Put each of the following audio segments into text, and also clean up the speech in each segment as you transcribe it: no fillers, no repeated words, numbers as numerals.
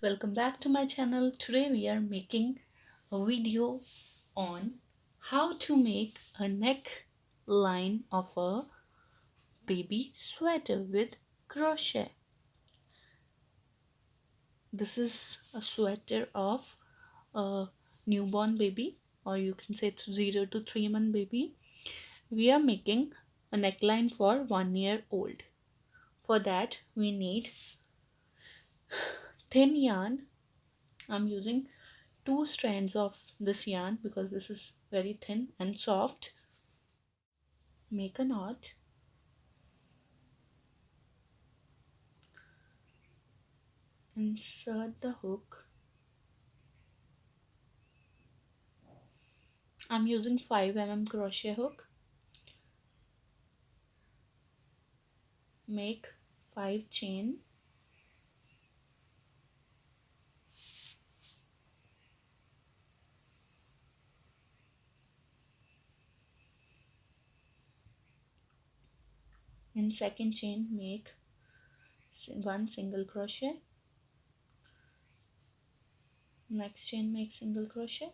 welcome back to my channel. Today we are making a video on how to make a neck line of a baby sweater with crochet. This is a sweater of a newborn baby, or you can say it's 0 to 3 month baby. We are making a neckline for 1 year old. For that we need thin yarn. I'm using 2 strands of this yarn because this is very thin and soft. Make a knot, insert the hook. I'm using 5 mm crochet hook. Make 5 chain. In second chain make 1 single crochet. Next chain make single crochet,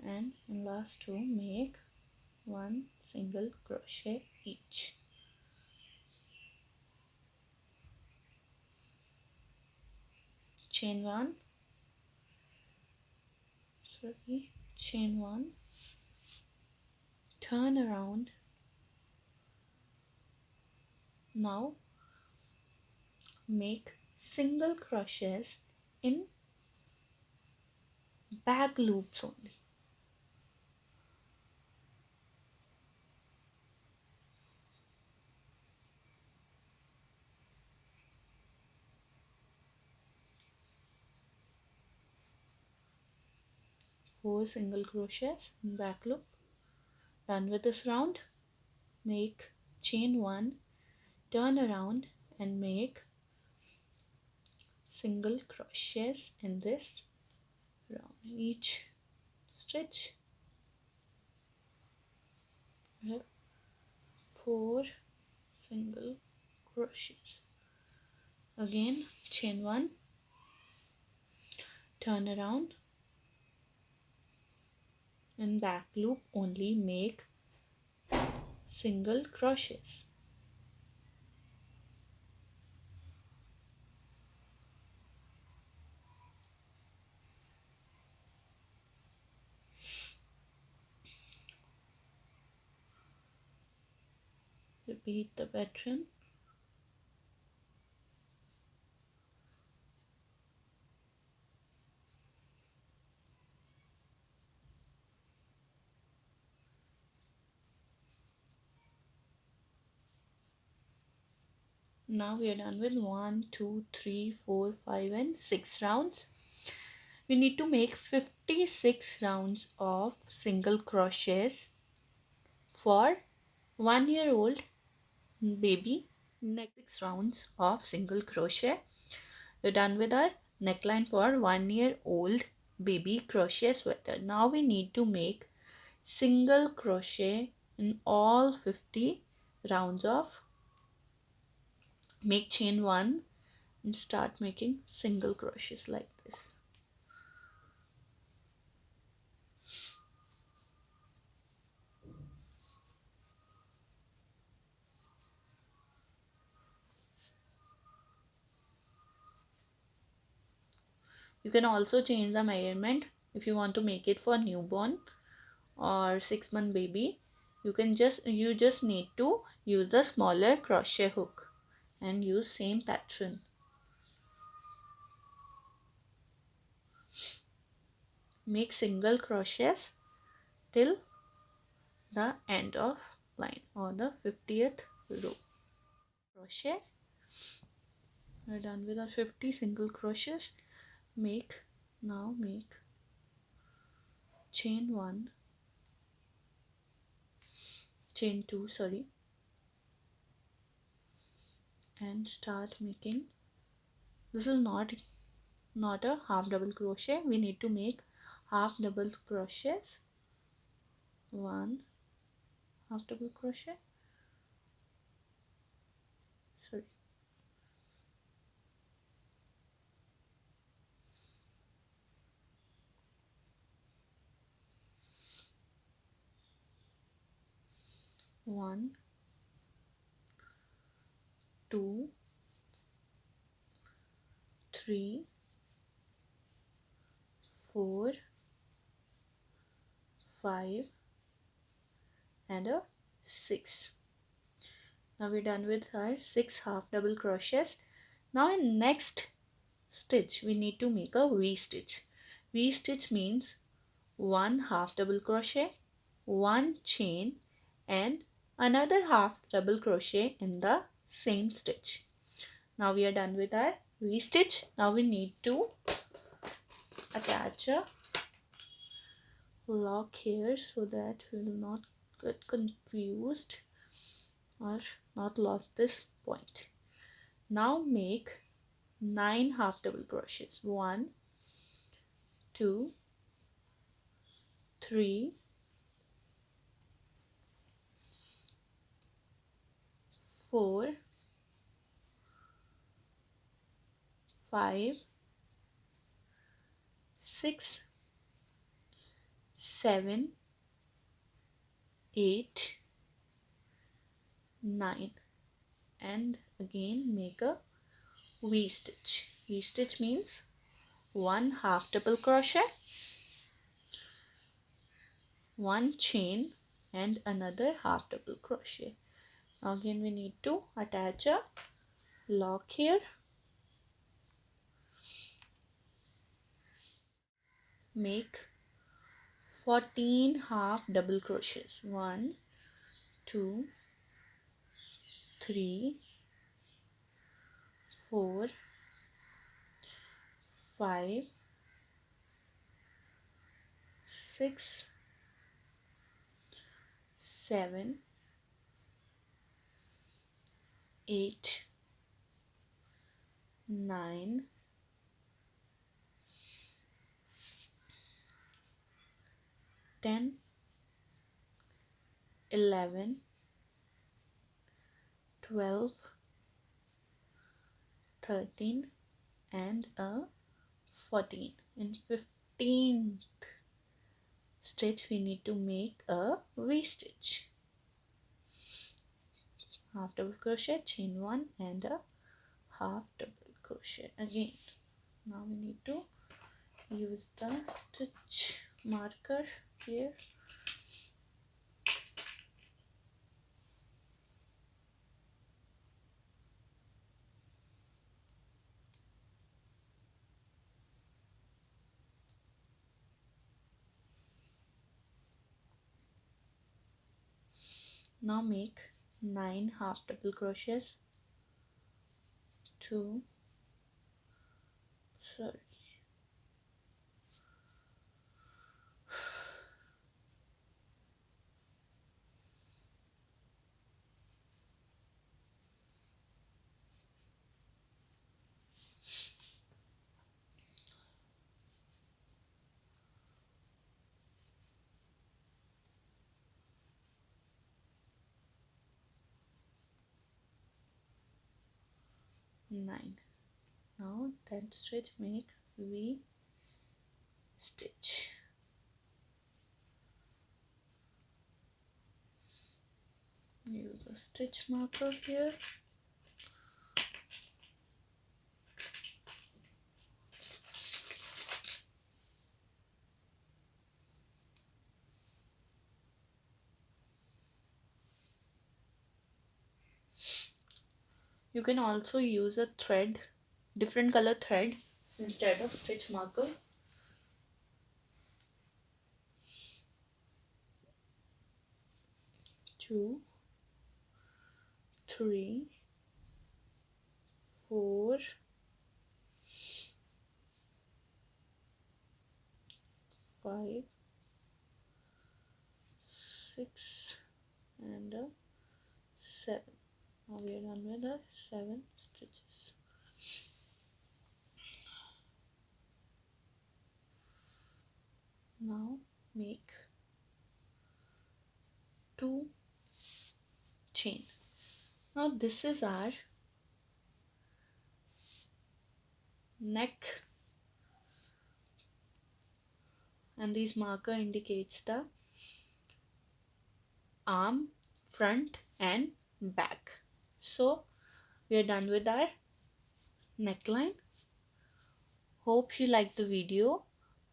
and in last 2 make 1 single crochet each. Chain 1, chain 1, turn around. Now make single crochets in back loops only. Four single crochets in back loop. Done with this round, make chain 1, turn around and make single crochets in this round. Each stitch we have 4 single crochets. Again chain 1, turn around, in back loop only make single crochets. Repeat the pattern. Now we are done with 1, 2, 3, 4, 5 and 6 rounds. We need to make 56 rounds of single crochets for 1 year old baby. Next 6 rounds of single crochet. We're done with our neckline for 1 year old baby crochet sweater. Now we need to make single crochet in all 50 rounds of. Make chain 1 and start making single crochets like this. You can also change the measurement if you want to make it for newborn or 6-month baby. You just need to use the smaller crochet hook and use same pattern. Make single crochets till the end of line or the 50th row. Crochet. We're done with our 50 single crochets. Make chain 1, chain 2, and start making. This is not a half double crochet. We need to make half double crochets. 1 half double crochet, 1 2 3 4 5 and a 6. Now we're done with our 6 half double crochets. Now in next stitch we need to make a V-stitch. V-stitch means 1 half double crochet, 1 chain and another half double crochet in the same stitch. Now we are done with our V-stitch. Now we need to attach a lock here so that we will not get confused or not lost this point. Now make 9 half double crochets. 1 2 3 4 5 6 7 8 9 and again make a V-stitch. V-stitch means 1 half double crochet, 1 chain and another half double crochet. Now again we need to attach a lock here. Make 14 half double crochets. 1 2 3 4 5 6 7 8 9 10 11 12 13 and a 14. In 15th stitch we need to make a V-stitch. Half double crochet, chain 1 and a half double crochet again. Now we need to use the stitch marker here. Now make 9 half double crochets. 2 sorry 9. Now 10th stitch make V stitch. Use a stitch marker here. You can also use a thread, different color thread instead of stitch marker. Two, 3, 4, 5, 6 and a 7. Now we are done with the 7 stitches. Now make 2 chain. Now this is our neck and this marker indicates the arm front and back. So we are done with our neckline. Hope you like the video.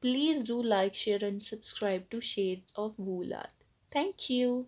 Please do like, share and subscribe to Shade of Wool Art. Thank you.